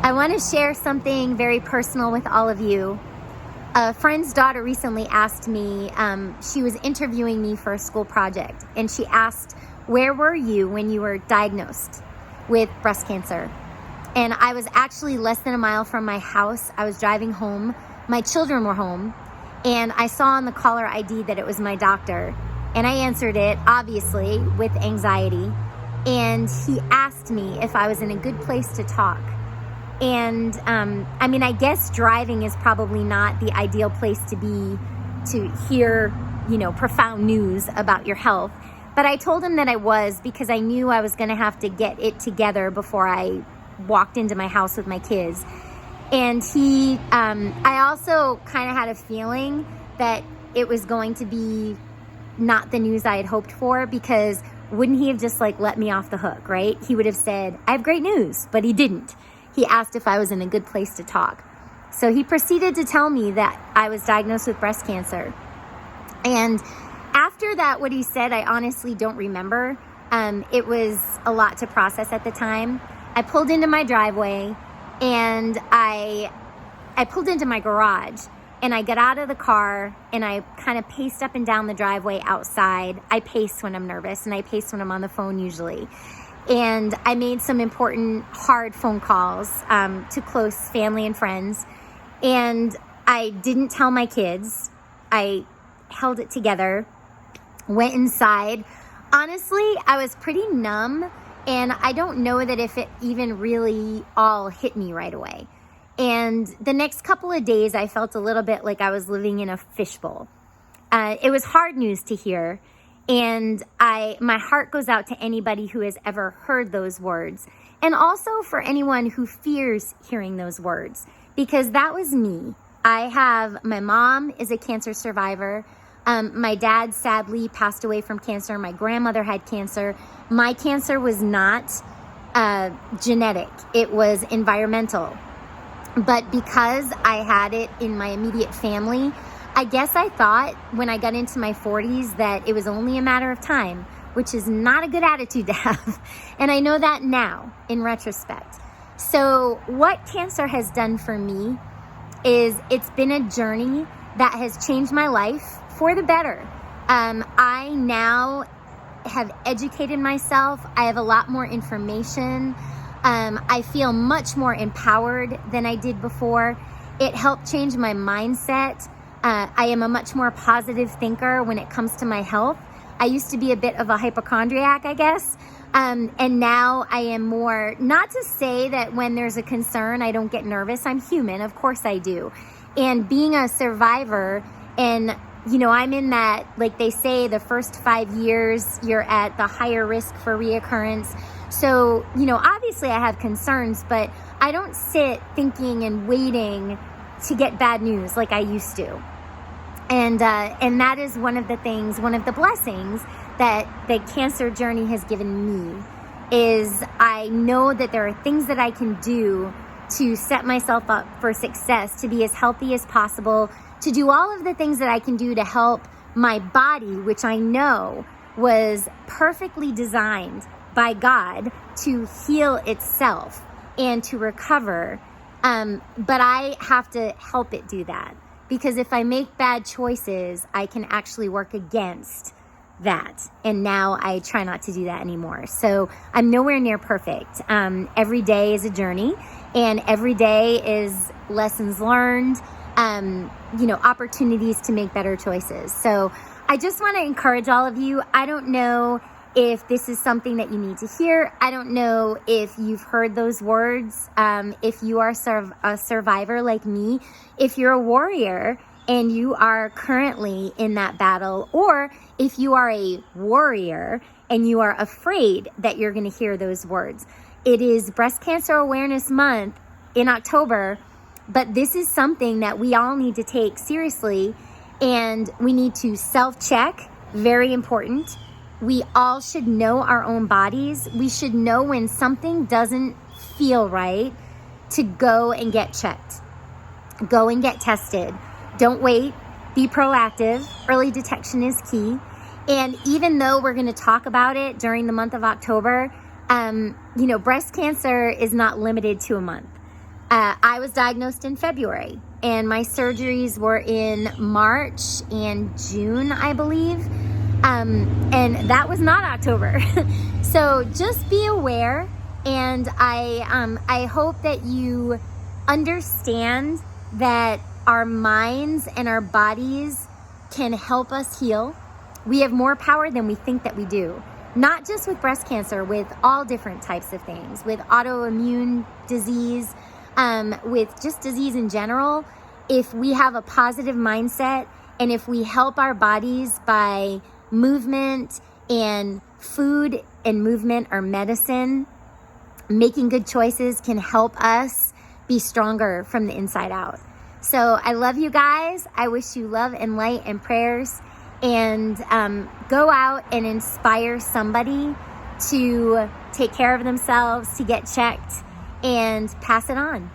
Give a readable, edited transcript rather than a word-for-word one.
I want to share something very personal with all of you. A friend's daughter recently asked me, she was interviewing me for a school project, and she asked, where were you when you were diagnosed with breast cancer? And I was actually less than a mile from my house. I was driving home. My children were home, and I saw on the caller ID that it was my doctor. And I answered it, obviously, with anxiety. And he asked me if I was in a good place to talk. And I guess driving is probably not the ideal place to be to hear, profound news about your health. But I told him that I was, because I knew I was going to have to get it together before I walked into my house with my kids. And I also kind of had a feeling that it was going to be not the news I had hoped for, because wouldn't he have just let me off the hook, right? He would have said, I have great news, but he didn't. He asked if I was in a good place to talk. So he proceeded to tell me that I was diagnosed with breast cancer. And after that, what he said, I honestly don't remember. It was a lot to process at the time. I pulled into my driveway, and I pulled into my garage, and I got out of the car, and I kind of paced up and down the driveway outside. I pace when I'm nervous, and I pace when I'm on the phone usually. And I made some important, hard phone calls to close family and friends. And I didn't tell my kids. I held it together, went inside. Honestly, I was pretty numb, and I don't know that if it even really all hit me right away. And the next couple of days, I felt a little bit like I was living in a fishbowl. It was hard news to hear. And my heart goes out to anybody who has ever heard those words, and also for anyone who fears hearing those words, because that was me. My mom is a cancer survivor. My dad sadly passed away from cancer. My grandmother had cancer. My cancer was not genetic. It was environmental. But because I had it in my immediate family, I guess I thought when I got into my 40s that it was only a matter of time, which is not a good attitude to have. And I know that now, in retrospect. So what cancer has done for me is it's been a journey that has changed my life for the better. I now have educated myself. I have a lot more information. I feel much more empowered than I did before. It helped change my mindset. I am a much more positive thinker when it comes to my health. I used to be a bit of a hypochondriac, I guess. And now I am more, not to say that when there's a concern, I don't get nervous. I'm human. Of course I do. And being a survivor, and, I'm in that, like they say, the first 5 years, you're at the higher risk for reoccurrence. So, obviously I have concerns, but I don't sit thinking and waiting to get bad news like I used to. And that is one of the blessings that the cancer journey has given me, is I know that there are things that I can do to set myself up for success, to be as healthy as possible, to do all of the things that I can do to help my body, which I know was perfectly designed by God to heal itself and to recover. But I have to help it do that, because if I make bad choices, I can actually work against that. And now I try not to do that anymore. So I'm nowhere near perfect. Every day is a journey, and every day is lessons learned, opportunities to make better choices. So I just want to encourage all of you. I don't know if this is something that you need to hear. I don't know if you've heard those words. If you are a survivor like me, if you're a warrior and you are currently in that battle, or if you are a warrior and you are afraid that you're going to hear those words. It is Breast Cancer Awareness Month in October, but this is something that we all need to take seriously, and we need to self-check. Very important. We all should know our own bodies. We should know when something doesn't feel right to go and get checked. Go and get tested. Don't wait. Be proactive. Early detection is key. And even though we're going to talk about it during the month of October, breast cancer is not limited to a month. I was diagnosed in February, and my surgeries were in March and June, I believe. And that was not October. So just be aware, and I hope that you understand that our minds and our bodies can help us heal. We have more power than we think that we do. Not just with breast cancer, with all different types of things, with autoimmune disease, with just disease in general. If we have a positive mindset, and if we help our bodies by movement and food and movement or medicine, making good choices can help us be stronger from the inside out. So I love you guys. I wish you love and light and prayers, and go out and inspire somebody to take care of themselves, to get checked, and pass it on.